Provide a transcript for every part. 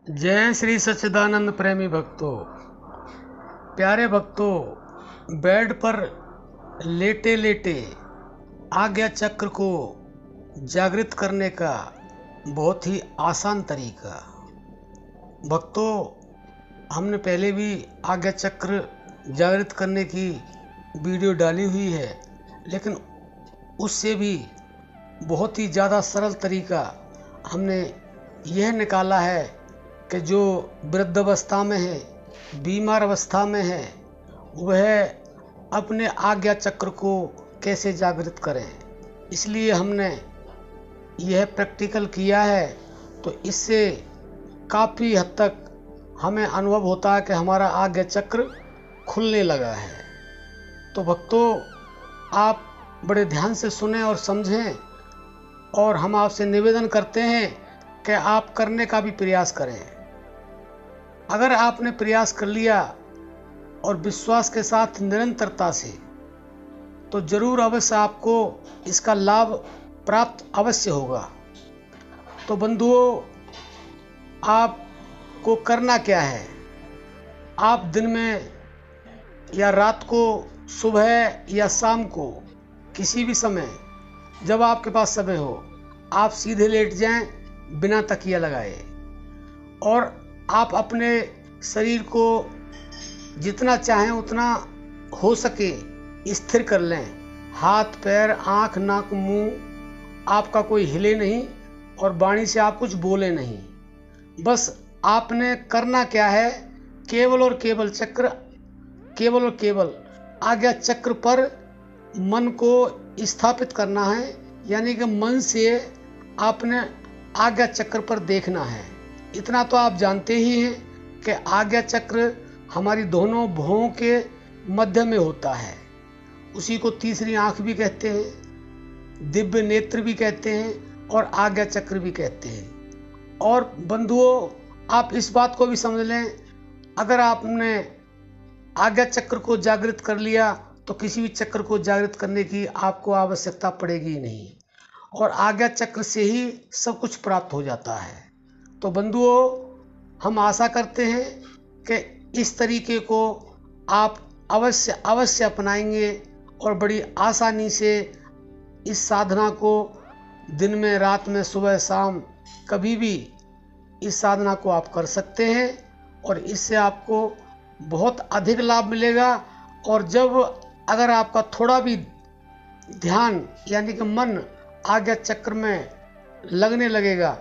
जय श्री सच्चिदानंद प्रेमी भक्तों, प्यारे भक्तों, बेड पर लेटे लेटे आज्ञा चक्र को जागृत करने का बहुत ही आसान तरीका। भक्तों, हमने पहले भी आज्ञा चक्र जागृत करने की वीडियो डाली हुई है, लेकिन उससे भी बहुत ही ज़्यादा सरल तरीका हमने यह निकाला है कि जो वृद्ध अवस्था में है, बीमार अवस्था में है, वह अपने आज्ञा चक्र को कैसे जागृत करें। इसलिए हमने यह प्रैक्टिकल किया है, तो इससे काफ़ी हद तक हमें अनुभव होता है कि हमारा आज्ञा चक्र खुलने लगा है। तो भक्तों, आप बड़े ध्यान से सुनें और समझें, और हम आपसे निवेदन करते हैं कि आप करने का भी प्रयास करें। अगर आपने प्रयास कर लिया और विश्वास के साथ निरंतरता से, तो जरूर अवश्य आपको इसका लाभ प्राप्त अवश्य होगा। तो बंधुओं, आपको करना क्या है? आप दिन में या रात को, सुबह या शाम को, किसी भी समय जब आपके पास समय हो, आप सीधे लेट जाएं बिना तकिया लगाए, और आप अपने शरीर को जितना चाहें उतना हो सके स्थिर कर लें। हाथ पैर, आँख, नाक, मुंह आपका कोई हिले नहीं, और वाणी से आप कुछ बोले नहीं। बस आपने करना क्या है, केवल और केवल आज्ञा चक्र पर मन को स्थापित करना है। यानी कि मन से आपने आज्ञा चक्र पर देखना है। इतना तो आप जानते ही हैं कि आज्ञा चक्र हमारी दोनों भुवों के मध्य में होता है। उसी को तीसरी आंख भी कहते हैं, दिव्य नेत्र भी कहते हैं, और आज्ञा चक्र भी कहते हैं। और बंधुओं, आप इस बात को भी समझ लें, अगर आपने आज्ञा चक्र को जागृत कर लिया तो किसी भी चक्र को जागृत करने की आपको आवश्यकता पड़ेगी नहीं, और आज्ञा चक्र से ही सब कुछ प्राप्त हो जाता है। तो बंधुओं, हम आशा करते हैं कि इस तरीके को आप अवश्य अपनाएंगे, और बड़ी आसानी से इस साधना को दिन में, रात में, सुबह शाम, कभी भी इस साधना को आप कर सकते हैं, और इससे आपको बहुत अधिक लाभ मिलेगा। और जब अगर आपका थोड़ा भी ध्यान यानी कि मन आज्ञा चक्र में लगने लगेगा,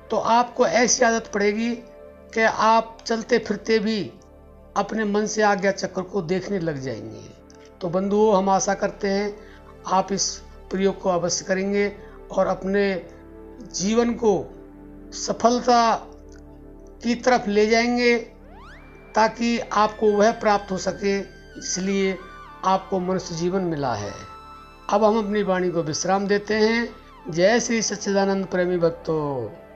तो आपको ऐसी आदत पड़ेगी कि आप चलते फिरते भी अपने मन से आज्ञा चक्र को देखने लग जाएंगे। तो बंधुओं, हम आशा करते हैं आप इस प्रयोग को अवश्य करेंगे और अपने जीवन को सफलता की तरफ ले जाएंगे, ताकि आपको वह प्राप्त हो सके, इसलिए आपको मनुष्य जीवन मिला है। अब हम अपनी वाणी को विश्राम देते हैं। जय श्री सच्चिदानंद प्रेमी भक्तों।